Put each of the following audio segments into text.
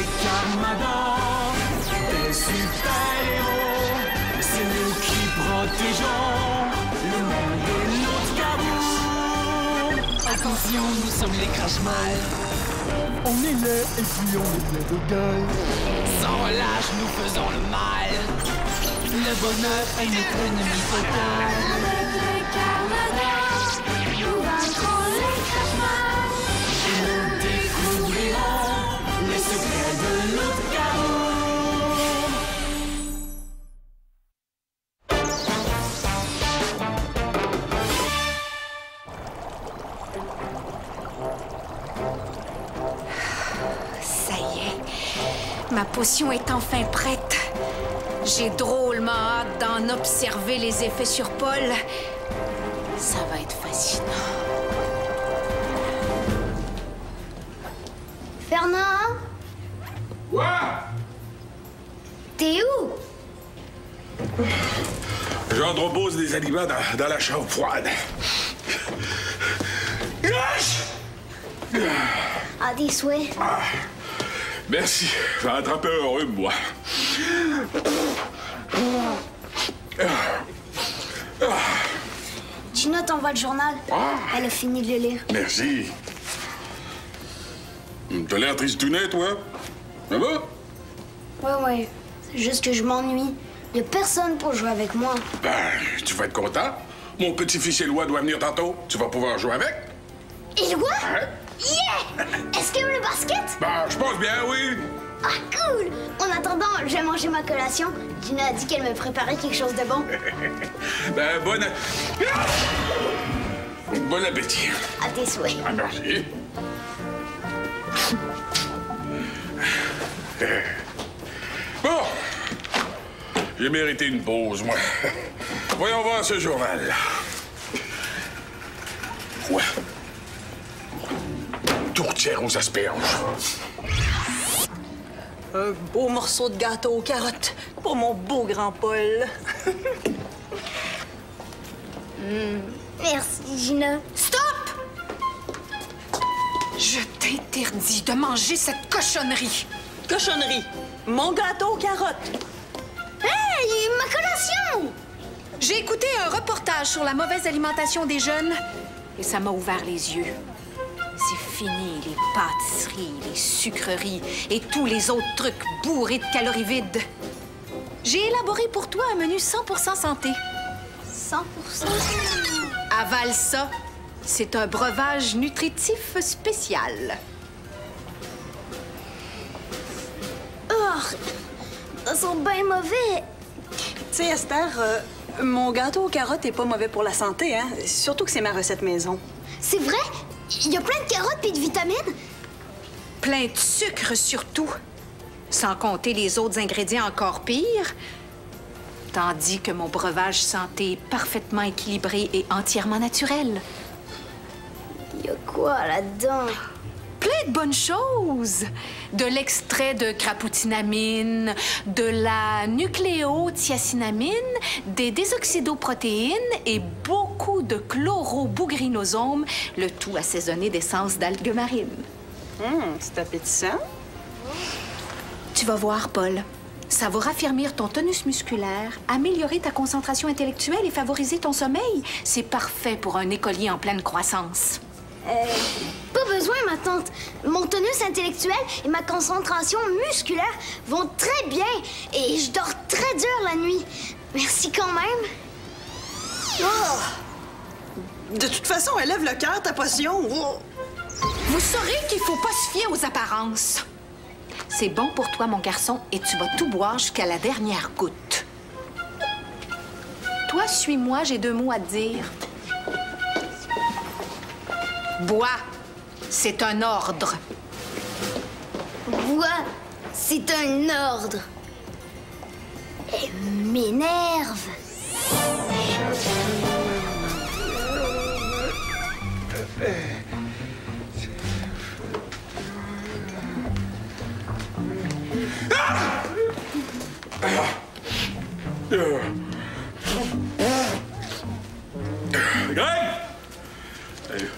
avec Armada, des super-héros, c'est nous qui protégeons le monde de l'autre cabot. Attention, nous sommes les crache-mal. On est laid et puis on est plein de gueule. Sans relâche, nous faisons le mal. Le bonheur est notre ennemi total. Avec Armada, nous vaincrons les crache-mal. Et nous découvrirons les secrets de l'autre cabot. Ça y est, ma potion est enfin prête. J'ai drôlement hâte d'en observer les effets sur Paul. Ça va être fascinant. Fernand, Quoi? t'es où? J'entrepose des aliments dans la chambre froide. À tes souhaits. Merci. J'ai attrapé un rhume, moi. Gina t'envoie le journal. Elle a fini de le lire. Merci. T'as l'air tristounet, toi? Ça va? Ouais. C'est juste que je m'ennuie. Y a personne pour jouer avec moi. Ben, tu vas être content. Mon petit-fils Éloi doit venir tantôt. Tu vas pouvoir jouer avec. Éloi? Hein? Yeah! Est-ce qu'il aime le basket? Ben, je pense bien, oui. Ah, cool! En attendant, je vais manger ma collation. Gina a dit qu'elle me préparait quelque chose de bon. Ben, bon appétit. À tes souhaits. Ah, merci. Bon. J'ai mérité une pause, moi. Voyons voir ce journal. Ouais. Tourtière aux asperges. Un beau morceau de gâteau aux carottes pour mon beau grand Paul. Merci, Gina. Stop! Je t'interdis de manger cette cochonnerie. Cochonnerie. Mon gâteau aux carottes. Hey, ma collation! J'ai écouté un reportage sur la mauvaise alimentation des jeunes et ça m'a ouvert les yeux. C'est fini, les pâtisseries, les sucreries et tous les autres trucs bourrés de calories vides. J'ai élaboré pour toi un menu 100% santé. 100%. Avale ça. C'est un breuvage nutritif spécial. Oh, ça sent bien mauvais. Tu sais, Esther, mon gâteau aux carottes est pas mauvais pour la santé, hein? Surtout que c'est ma recette maison. C'est vrai? Il y a plein de carottes et de vitamines? Plein de sucre surtout. Sans compter les autres ingrédients encore pires. Tandis que mon breuvage santé est parfaitement équilibré et entièrement naturel. Il y a quoi là-dedans? Plein de bonnes choses. De l'extrait de crapoutinamine, de la nucléothiacinamine, des désoxydoprotéines et beaucoup de chlorobougrinosomes, le tout assaisonné d'essence d'algues marines. C'est appétissant. Tu vas voir, Paul. Ça va raffermir ton tonus musculaire, améliorer ta concentration intellectuelle et favoriser ton sommeil. C'est parfait pour un écolier en pleine croissance. Pas besoin, ma tante. Mon tonus intellectuel et ma concentration musculaire vont très bien et je dors très dur la nuit. Merci quand même. De toute façon, elle lève le cœur, ta potion. Oh. Vous saurez qu'il faut pas se fier aux apparences. C'est bon pour toi, mon garçon, et tu vas tout boire jusqu'à la dernière goutte. Toi, suis-moi, j'ai 2 mots à te dire. Bois, c'est un ordre. Bois, c'est un ordre. Elle m'énerve. Greg!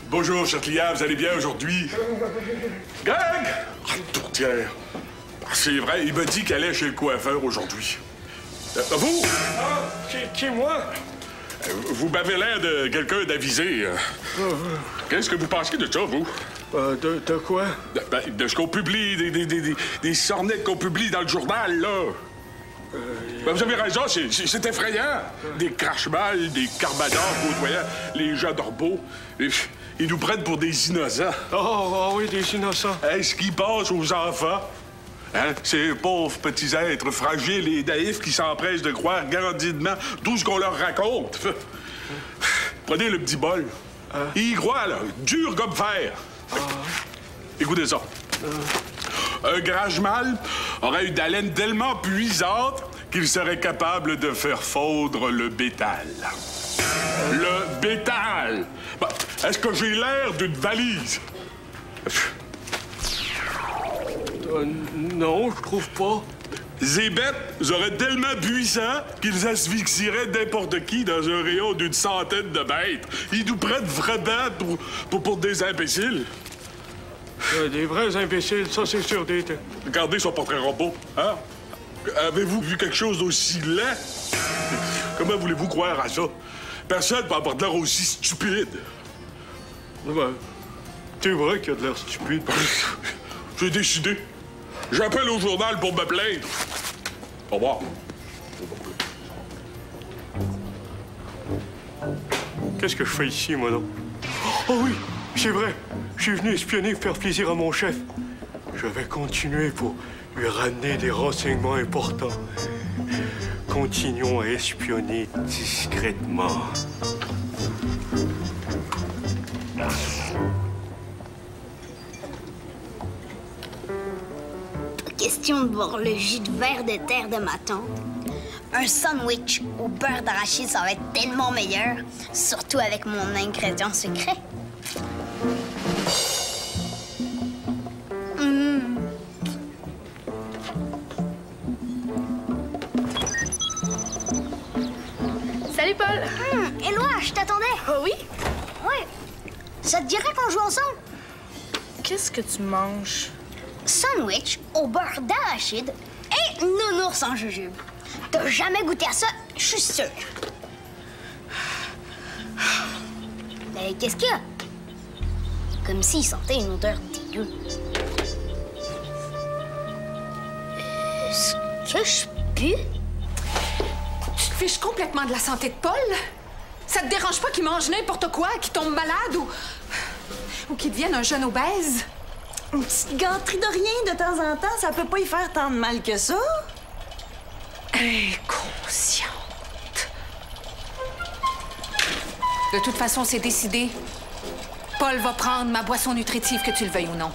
Bonjour, cher client, vous allez bien aujourd'hui? Greg! Ah, tourtière! C'est vrai, il m'a dit qu'elle allait chez le coiffeur aujourd'hui. Vous? Qui, moi? Vous m'avez l'air de quelqu'un d'avisé. Qu'est-ce que vous pensez de ça, vous? De quoi? De ce qu'on publie, des sornettes qu'on publie dans le journal, là. Vous avez raison, c'est effrayant. Des crache-balles, des carmadors côtoyant les gens d'Orbeau. Ils nous prennent pour des innocents. Oh, oui, des innocents. Est-ce qu'ils passent aux enfants? Hein? Ces pauvres petits êtres fragiles et naïfs qui s'empressent de croire candidement tout ce qu'on leur raconte. Prenez le petit bol. Il y croit, là, dur comme fer. Écoutez ça. Un grage-mal aurait une haleine tellement puissante qu'il serait capable de faire fondre le bétal. Le bétal! Ben, est-ce que j'ai l'air d'une valise? Non, je trouve pas. Ces bêtes seraient tellement puissants qu'ils asphyxieraient n'importe qui dans un rayon d'une centaine de mètres. Ils nous prennent vraiment pour des imbéciles. Des vrais imbéciles, ça c'est sûr. Regardez son portrait robot, hein? Avez-vous vu quelque chose d'aussi laid? Comment voulez-vous croire à ça? Personne peut avoir de l'air aussi stupide. Ben, c'est vrai qu'il y a de l'air stupide. J'ai décidé. J'appelle au journal pour me plaindre. Au revoir. Qu'est-ce que je fais ici, moi, non? Oh oui, c'est vrai. Je suis venu espionner, faire plaisir à mon chef. Je vais continuer pour lui ramener des renseignements importants. Continuons à espionner discrètement. Question de boire le jus de verre de terre de ma tante. Un sandwich au beurre d'arachide, ça va être tellement meilleur. Surtout avec mon ingrédient secret. Salut, Paul! Éloi, je t'attendais. Oh oui? Ouais. Ça te dirait qu'on joue ensemble? Qu'est-ce que tu manges? Sandwich au beurre d'arachide et nounours en jujube. T'as jamais goûté à ça? Je suis sûre. Mais qu'est-ce qu'il y a? Comme s'il sentait une odeur dégueu. Est-ce que je pue? Tu te fiches complètement de la santé de Paul? Ça te dérange pas qu'il mange n'importe quoi, qu'il tombe malade ou qu'il devienne un jeune obèse? Une petite gâterie de rien de temps en temps, ça peut pas y faire tant de mal que ça. Inconsciente. De toute façon, c'est décidé. Paul va prendre ma boisson nutritive, que tu le veuilles ou non.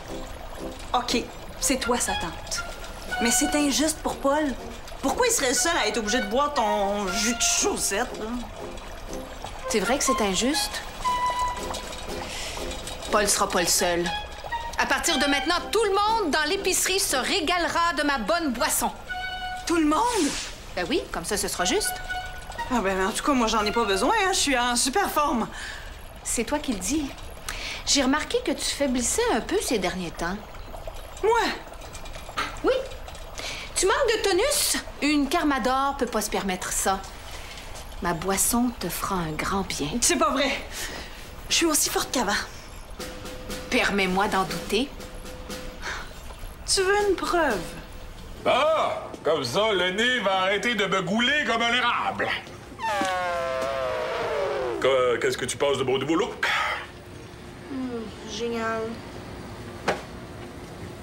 OK, c'est toi sa tante. Mais c'est injuste pour Paul. Pourquoi il serait le seul à être obligé de boire ton jus de chaussette, là? C'est vrai que c'est injuste. Paul sera pas le seul. À partir de maintenant, tout le monde dans l'épicerie se régalera de ma bonne boisson. Tout le monde? Ben oui, comme ça, ce sera juste. Ah ben, en tout cas, moi, j'en ai pas besoin, hein. Je suis en super forme. C'est toi qui le dis. J'ai remarqué que tu faiblissais un peu ces derniers temps. Moi? Oui. Tu manques de tonus? Une Carmador peut pas se permettre ça. Ma boisson te fera un grand bien. C'est pas vrai. Je suis aussi forte qu'avant. Permets-moi d'en douter. Tu veux une preuve? Ah! Comme ça, le nez va arrêter de me gouler comme un érable. Qu'est-ce que tu penses de mon nouveau look? Génial.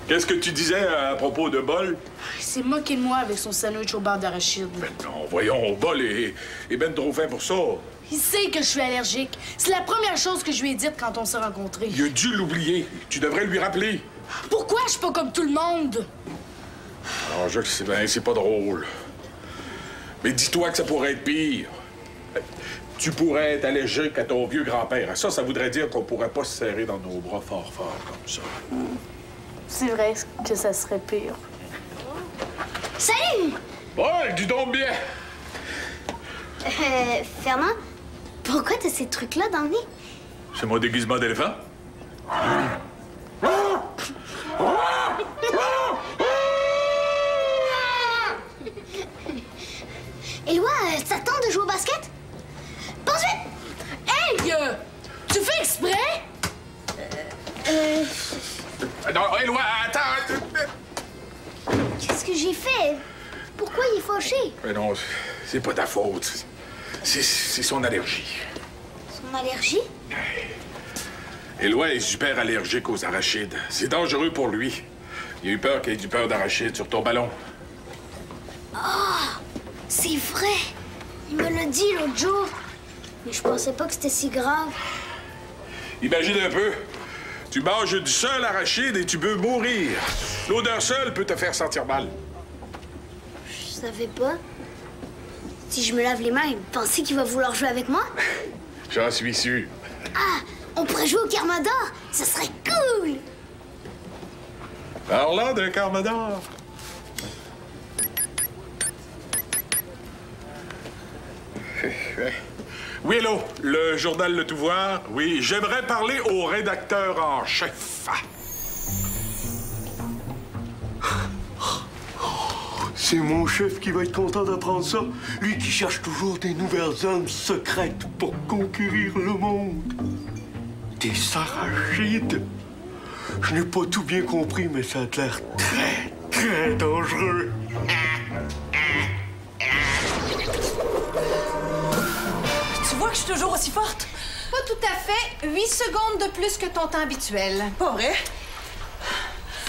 Qu'est-ce que tu disais à propos de Bol? Il s'est moqué de moi avec son sandwich au beurre d'arachide. Non, voyons, Bol est ben trop fin pour ça. Il sait que je suis allergique. C'est la première chose que je lui ai dite quand on s'est rencontrés. Il a dû l'oublier. Tu devrais lui rappeler. Pourquoi je suis pas comme tout le monde? Alors, je le sais bien, c'est pas drôle. Mais dis-toi que ça pourrait être pire. Tu pourrais être allergique à ton vieux grand-père. Ça voudrait dire qu'on pourrait pas se serrer dans nos bras fort comme ça. C'est vrai que ça serait pire. Salut! Bol, dis donc bien! Fernand, pourquoi t'as ces trucs-là dans le nez? C'est mon déguisement d'éléphant. non, Éloi, attends! Qu'est-ce que j'ai fait? Pourquoi il est fâché? Mais non, c'est pas ta faute. C'est son allergie. Son allergie? Éloi est super allergique aux arachides. C'est dangereux pour lui. Il a eu peur qu'il ait du beurre d'arachide sur ton ballon. Ah! C'est vrai! Il me l'a dit l'autre jour. Mais je pensais pas que c'était si grave. Imagine un peu. Tu manges du seul arachide et tu peux mourir. L'odeur seule peut te faire sentir mal. Je savais pas. Si je me lave les mains, il pensait qu'il va vouloir jouer avec moi? J'en suis sûr. Ah! On pourrait jouer au Carmador! Ça serait cool! Parlant d'un Carmador. Oui, hello, le journal Le Touvoir. Oui, j'aimerais parler au rédacteur en chef. C'est mon chef qui va être content d'apprendre ça. Lui qui cherche toujours des nouvelles armes secrètes pour conquérir le monde. Des arachides. Je n'ai pas tout bien compris, mais ça a l'air très, très dangereux. Tu vois que je suis toujours aussi forte? Pas tout à fait. 8 secondes de plus que ton temps habituel. Pas vrai?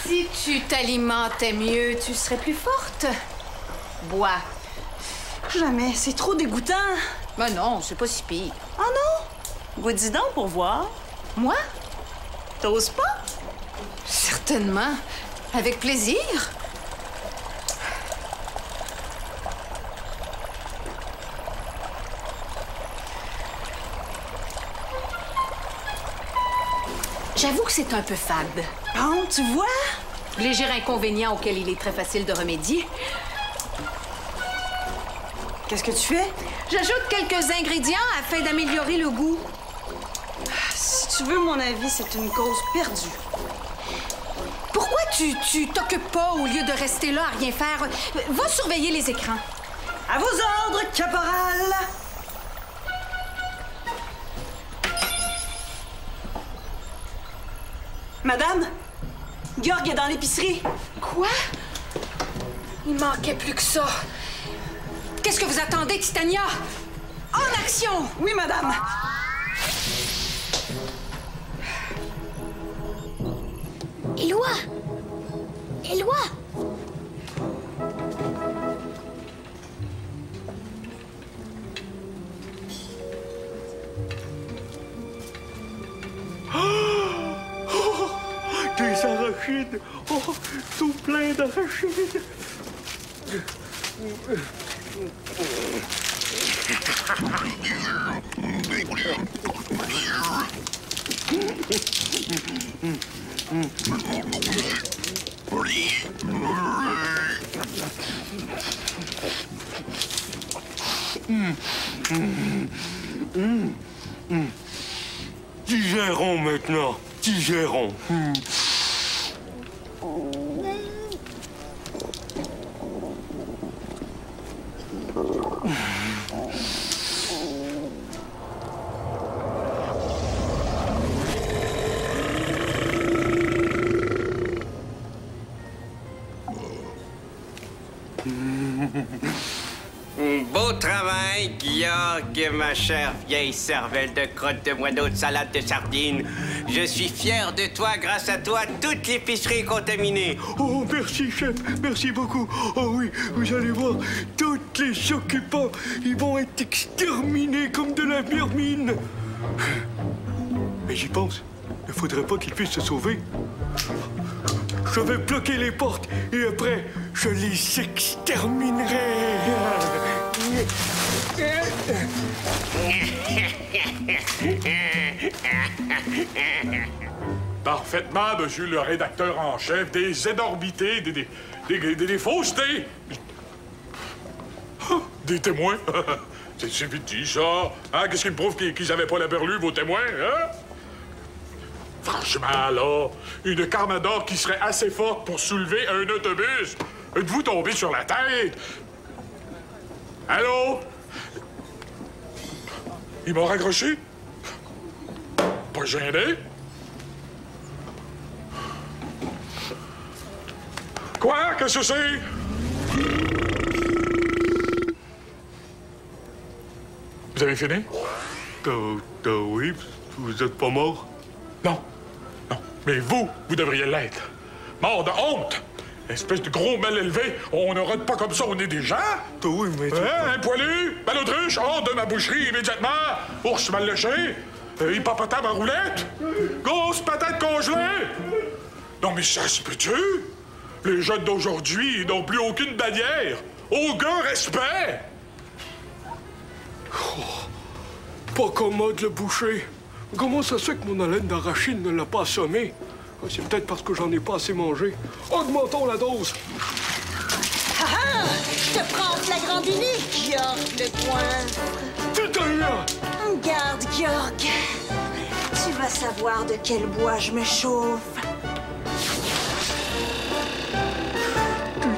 Si tu t'alimentais mieux, tu serais plus forte. Bois. Jamais. C'est trop dégoûtant. Ben non, c'est pas si pire. Oh non? Goûte-y donc pour voir. Moi? T'oses pas? Certainement. Avec plaisir. J'avoue que c'est un peu fade. Bon, tu vois? Léger inconvénient auquel il est très facile de remédier. Qu'est-ce que tu fais? J'ajoute quelques ingrédients afin d'améliorer le goût. Si tu veux mon avis, c'est une cause perdue. Pourquoi tu t'occupes pas au lieu de rester là à rien faire? Va surveiller les écrans. À vos ordres, caporal! Madame, Georg est dans l'épicerie. Quoi? Il manquait plus que ça. Qu'est-ce que vous attendez, Titania? En action! Oui, madame. Éloi! Éloi! Des arachides! Oh, tout plein d'arachides! Digérons maintenant, digérons. Beau travail, Georg, ma chère vieille cervelle de crotte de moineau de salade de sardines. Je suis fier de toi. Grâce à toi, toute l'épicerie est contaminée. Oh, merci, chef. Merci beaucoup. Oh oui, vous allez voir, tous les occupants, ils vont être exterminés comme de la vermine. Mais j'y pense. Il ne faudrait pas qu'ils puissent se sauver. Je vais bloquer les portes et après, je les exterminerai. Parfaitement, monsieur le rédacteur en chef. Des énormités, des faussetés. Des témoins. C'est vite dit, ça. Hein? Qu'est-ce qui me prouve qu'ils n'avaient pas la berlue, vos témoins, hein? Franchement, là, une Carmador qui serait assez forte pour soulever un autobus. Êtes-vous tombé sur la tête? Allô? Ils m'ont raccroché? Pas gêné? Quoi? Qu'est-ce que c'est? Vous avez fini? Oui, vous êtes pas mort? Non. Non. Mais vous devriez l'être. Mort de honte! Espèce de gros mal élevé, on ne rôde pas comme ça, on est des gens! Oui, mais... Un poilu, ballaudruche, hors de ma boucherie immédiatement! Ours mal léché, hippopotame en roulette, grosse patate congelée! Non mais ça se peut-tu? Les jeunes d'aujourd'hui n'ont plus aucune bannière! Aucun respect! Oh, pas commode, le boucher. Comment ça se fait que mon haleine d'arachide ne l'a pas assommé? C'est peut-être parce que j'en ai pas assez mangé. Augmentons la dose. Ah! Je te prends en flagrant délit, Georg Lecoin. Titania! Garde, Georg. Tu vas savoir de quel bois je me chauffe.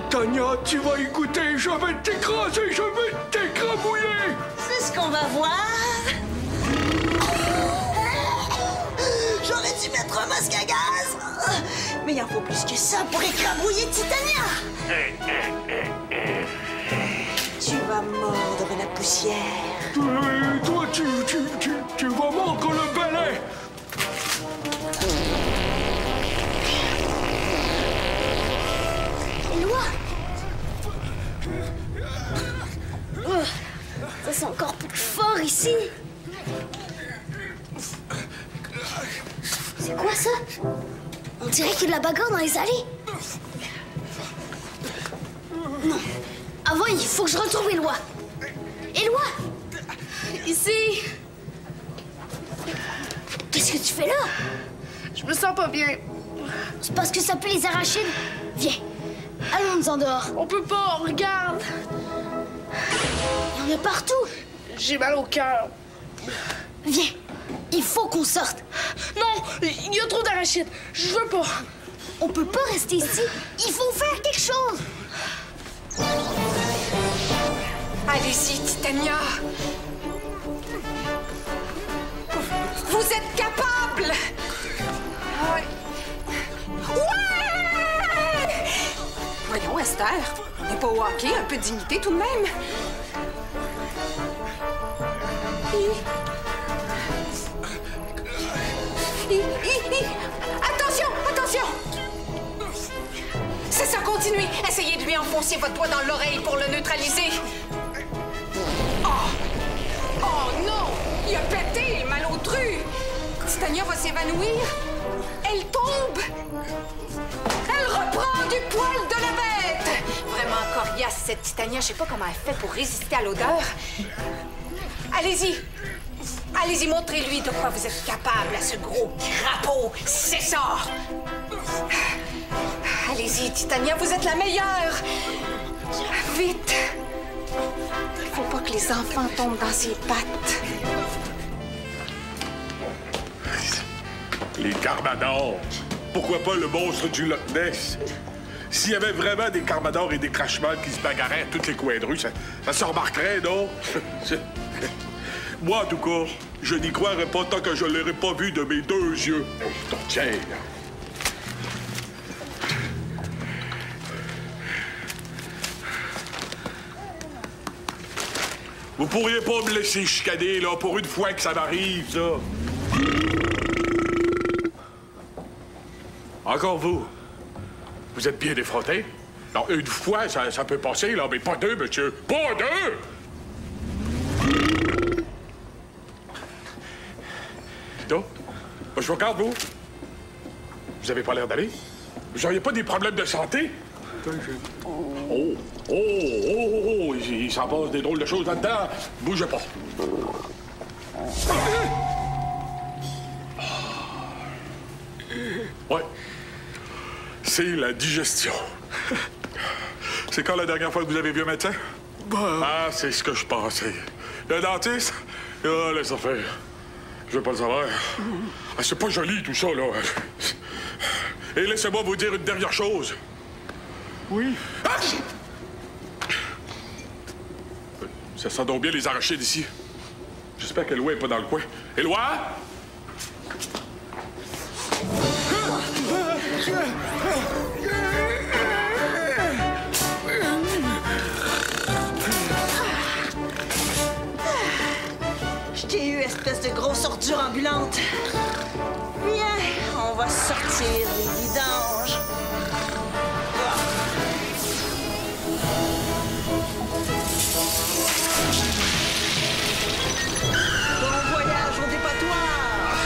Titania, tu vas y goûter. Je vais t'écraser, je vais t'écrabouiller. C'est ce qu'on va voir. J'aurais dû mettre un masque à gaz. Mais il en faut plus que ça pour écrabouiller Titania. Tu vas mordre la poussière. Toi, tu vas mordre le balai. Éloi! Ça sent encore plus fort ici. C'est quoi ça? On dirait qu'il y a de la bagarre dans les allées. Non. Avant, il faut que je retrouve Éloi. Éloi! Ici! Qu'est-ce que tu fais là? Je me sens pas bien. C'est parce que ça pue les arachides. Viens, allons-nous en dehors. On peut pas, regarde! Il y en a partout. J'ai mal au cœur. Viens, il faut qu'on sorte. Non, il y a trop d'arachides. Je veux pas. On peut pas rester ici. Il faut faire quelque chose. Allez-y, Titania. Vous êtes capable. Ouais. Voyons, Esther, on n'est pas au hockey, un peu de dignité tout de même. Attention, attention! C'est ça, continuez. Essayez de lui enfoncer votre doigt dans l'oreille pour le neutraliser. Oh non! Il a pété, mal au tru. Titania va s'évanouir. Elle tombe. Elle reprend du poil de la bête. Vraiment coriace, cette Titania. Je sais pas comment elle fait pour résister à l'odeur. Allez-y. Allez-y, montrez-lui de quoi vous êtes capable à ce gros crapaud. C'est ça. Allez-y, Titania, vous êtes la meilleure. Vite. Il faut pas que les enfants tombent dans ses pattes. Les Carmadors. Pourquoi pas le monstre du Loch Ness? S'il y avait vraiment des Carmadors et des Crashman qui se bagarraient à tous les coins de rue, ça se remarquerait, non? Moi, en tout cas, je n'y croirais pas tant que je ne l'aurais pas vu de mes deux yeux. Oh, tiens, là. Vous pourriez pas me laisser chicaner, là, pour une fois que ça m'arrive, ça. Encore vous. Vous êtes bien défrotté? Non, une fois, ça peut passer, là, mais pas deux, monsieur. Pas deux! Donc, je vous regarde, vous. Vous avez pas l'air d'aller? Vous n'auriez pas des problèmes de santé? Il s'en passe des drôles de choses là-dedans. Bougez pas. Ouais. C'est la digestion. C'est quand la dernière fois que vous avez vu un médecin? Ah, c'est ce que je pensais. Le dentiste? Ah, laisse ça faire. Je veux pas le savoir. Ah, c'est pas joli, tout ça, là. Et laissez-moi vous dire une dernière chose. Oui? Ah! Ça sent donc bien les arachides ici. J'espère qu'Éloi est pas dans le coin. Éloi? espèce de grosse ordure ambulante. Viens, on va sortir les vidanges. Bon voyage au dépotoir.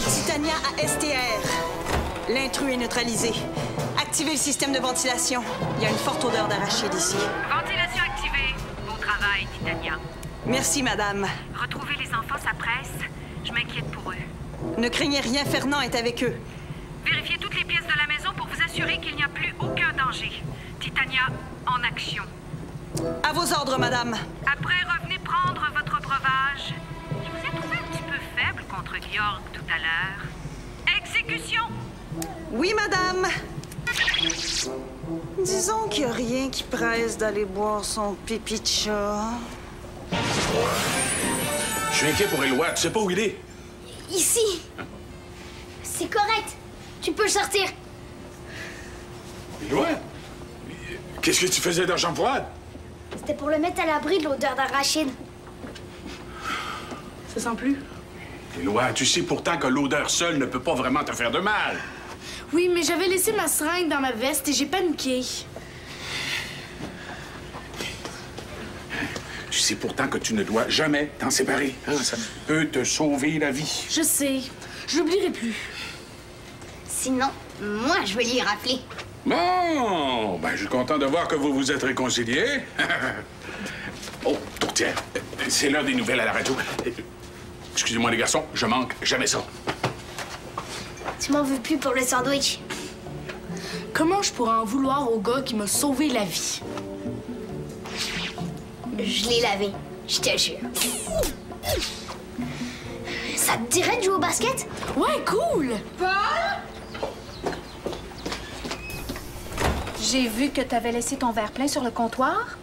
Titania à STR. L'intrus est neutralisé. Activez le système de ventilation. Il y a une forte odeur d'arachide ici. Ventilation activée. Bon travail, Titania. Merci, madame. Retrouver les enfants, ça presse. Je m'inquiète pour eux. Ne craignez rien, Fernand est avec eux. Vérifiez toutes les pièces de la maison pour vous assurer qu'il n'y a plus aucun danger. Titania, en action. À vos ordres, madame. Après, revenez prendre votre breuvage. Je vous ai trouvé un petit peu faible contre Georg tout à l'heure. Exécution! Oui, madame. Disons qu'il n'y a rien qui presse d'aller boire son pipi de chat. Je suis inquiet pour Éloi. Tu sais pas où il est? Ici. C'est correct. Tu peux sortir. Éloi? Qu'est-ce que tu faisais dans la chambre froide? C'était pour le mettre à l'abri de l'odeur d'arachide. Ça sent plus. Éloi, tu sais pourtant que l'odeur seule ne peut pas vraiment te faire de mal. Oui, mais j'avais laissé ma seringue dans ma veste et j'ai paniqué. Tu sais pourtant que tu ne dois jamais t'en séparer. Hein? Ça peut te sauver la vie. Je sais. Je l'oublierai plus. Sinon, moi, je vais lui rappeler. Bon, ben, je suis content de voir que vous vous êtes réconciliés. Oh, tourtière, c'est l'heure des nouvelles à la radio. Excusez-moi, les garçons, je manque jamais ça. Tu m'en veux plus pour le sandwich. Comment je pourrais en vouloir au gars qui m'a sauvé la vie? Je l'ai lavé, je te jure. Ça te dirait de jouer au basket? Ouais, cool! Paul? J'ai vu que t'avais laissé ton verre plein sur le comptoir.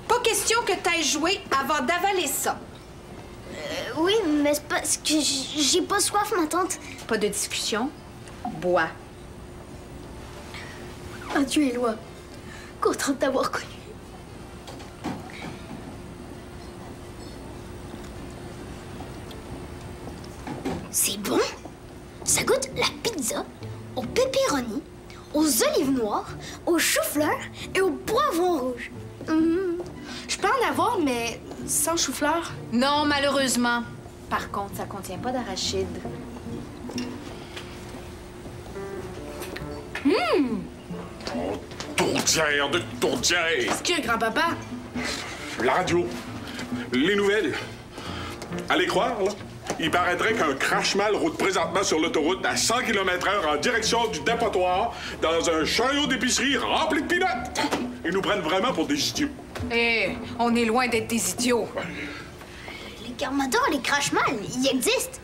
Pas question que t'ailles jouer avant d'avaler ça. Oui, mais c'est parce que j'ai pas soif, ma tante. Pas de discussion. Bois. Adieu, Éloi. Contente de t'avoir connue. C'est bon. Ça goûte la pizza, au pepperoni, aux olives noires, aux choux-fleurs et aux poivrons rouges. Je peux en avoir, mais sans chou-fleur. Non, malheureusement. Par contre, ça contient pas d'arachide. Oh, tourtière de tourtière! Qu'est-ce qu'il y a, grand-papa? La radio, les nouvelles. Allez croire, là. Il paraîtrait qu'un crash-mal roule présentement sur l'autoroute à 100 km/h en direction du dépotoir dans un chariot d'épicerie rempli de pilotes. Ils nous prennent vraiment pour des idiots. Eh, on est loin d'être des idiots. Les Carmador, les crash-mal, ils existent.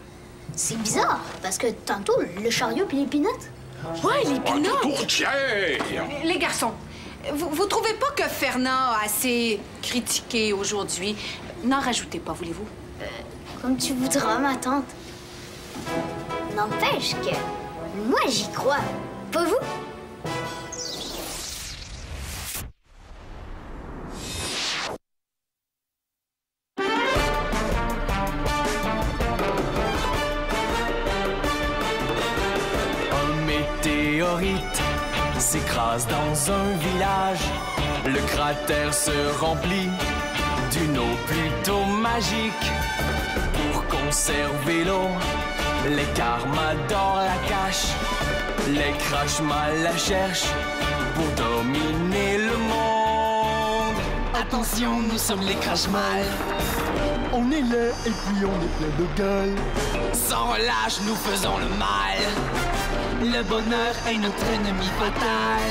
C'est bizarre, parce que tantôt, le chariot puis les pinottes. Ouais, les pinottes! Oh, tourtière! Les garçons, vous trouvez pas que Fernand a assez critiqué aujourd'hui? N'en rajoutez pas, voulez-vous? Comme tu voudras, ma tante. N'empêche que moi, j'y crois. Pas vous? Un météorite s'écrase dans un village. Le cratère se remplit d'une eau plutôt magique. Pour conserver l'eau, les Carmador la cachent. Les Crashmal la cherchent pour dominer le monde. Attention, nous sommes les Crashmal. On est laid et puis on est plein de gueule. Sans relâche, nous faisons le mal. Le bonheur est notre ennemi fatal.